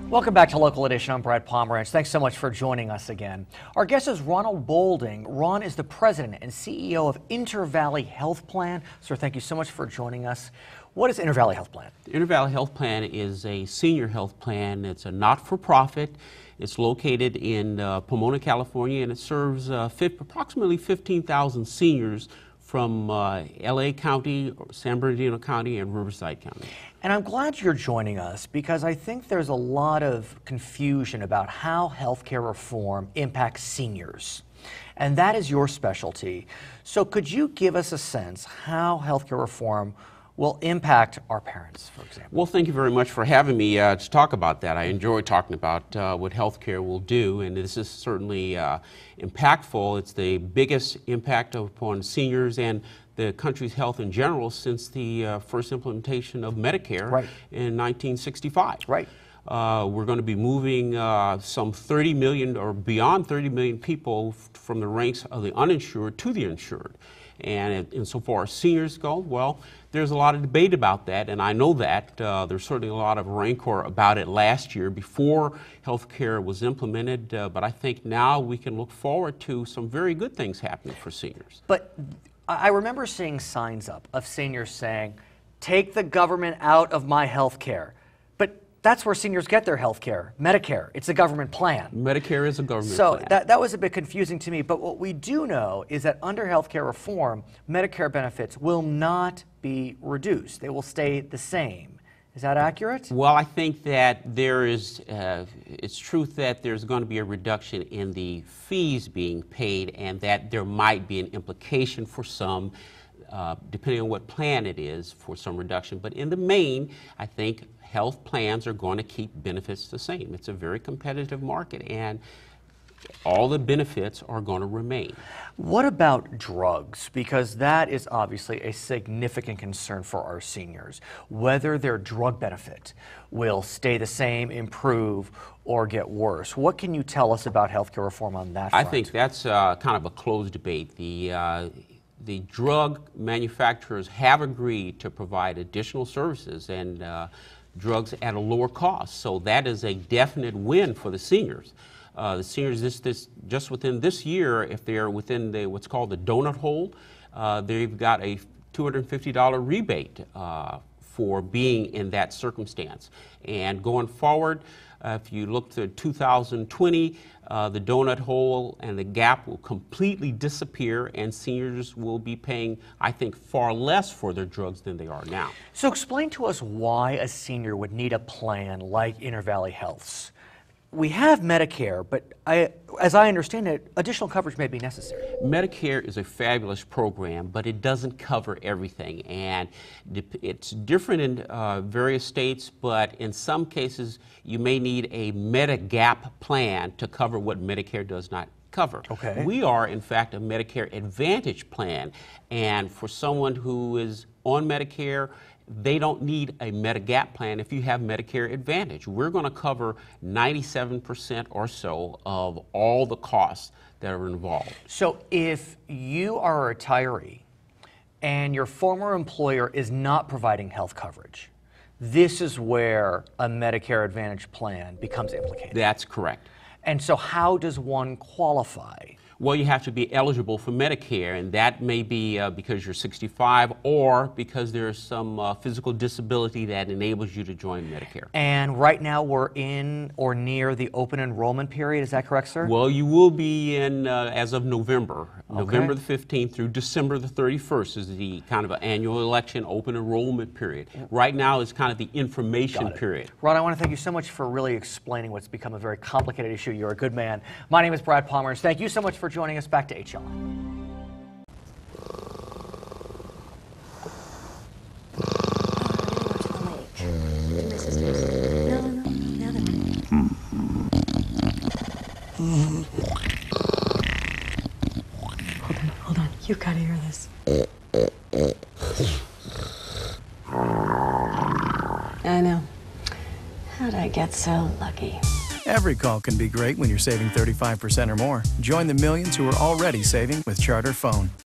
Welcome back to Local Edition. I'm Brad Pomerantz. Thanks so much for joining us again. Our guest is Ronald Boulding. Ron is the president and CEO of Intervalley Health Plan. Sir, thank you so much for joining us. What is Intervalley Health Plan? The Intervalley Health Plan is a senior health plan. It's a not-for-profit. It's located in Pomona, California, and it serves approximately 15,000 seniors from LA County, San Bernardino County, and Riverside County. And I'm glad you're joining us because I think there's a lot of confusion about how healthcare reform impacts seniors. And that is your specialty. So could you give us a sense how healthcare reform will impact our parents, for example? Well, thank you very much for having me to talk about that. I enjoy talking about what healthcare will do, and this is certainly impactful. It's the biggest impact upon seniors and the country's health in general since the first implementation of Medicare in 1965. Right. We're going to be moving some 30 million or beyond 30 million people from the ranks of the uninsured to the insured. And insofar as seniors go, well, there's a lot of debate about that, and I know that. There's certainly a lot of rancor about it last year before health care was implemented, but I think now we can look forward to some very good things happening for seniors. But I remember seeing signs up of seniors saying, take the government out of my health care. But that's where seniors get their health care, Medicare. It's a government plan. Medicare is a government plan. So that was a bit confusing to me. But what we do know is that under health care reform, Medicare benefits will not be reduced. They will stay the same. Is that accurate? Well, I think that there is, it's truth that there's going to be a reduction in the fees being paid and that there might be an implication for some, depending on what plan it is, for some reduction. But in the main, I think health plans are going to keep benefits the same. It's a very competitive market, and all the benefits are going to remain. What about drugs? Because that is obviously a significant concern for our seniors. Whether their drug benefit will stay the same, improve, or get worse. What can you tell us about healthcare reform on that front? I think that's kind of a closed debate. The drug manufacturers have agreed to provide additional services and drugs at a lower cost. So that is a definite win for the seniors. The seniors, just within this year, if they're within what's called the donut hole, they've got a $250 rebate for being in that circumstance. And going forward, if you look to 2020, the donut hole and the gap will completely disappear, and seniors will be paying, I think, far less for their drugs than they are now. So explain to us why a senior would need a plan like Intervalley Health's. We have Medicare, but as I understand it, additional coverage may be necessary. Medicare is a fabulous program, but it doesn't cover everything, and it's different in various states, but in some cases you may need a Medigap plan to cover what Medicare does not cover. Okay. We are, in fact, a Medicare Advantage plan, and for someone who is on Medicare, they don't need a Medigap plan if you have Medicare Advantage. We're going to cover 97% or so of all the costs that are involved. So if you are a retiree and your former employer is not providing health coverage, this is where a Medicare Advantage plan becomes implicated. That's correct. And so how does one qualify? Well, you have to be eligible for Medicare, and that may be because you're 65 or because there's some physical disability that enables you to join Medicare. And right now we're in or near the open enrollment period, is that correct, sir? Well, you will be in as of November. Okay. November the 15th through December the 31st is the kind of an annual election open enrollment period. Right now is kind of the information period. Ron, I want to thank you so much for really explaining what's become a very complicated issue. You're a good man. My name is Brad Pomerantz. Thank you so much for joining us. Back to HL. Hold on. You've got to hear this. I know. How'd I get so lucky? Every call can be great when you're saving 35% or more. Join the millions who are already saving with Charter Phone.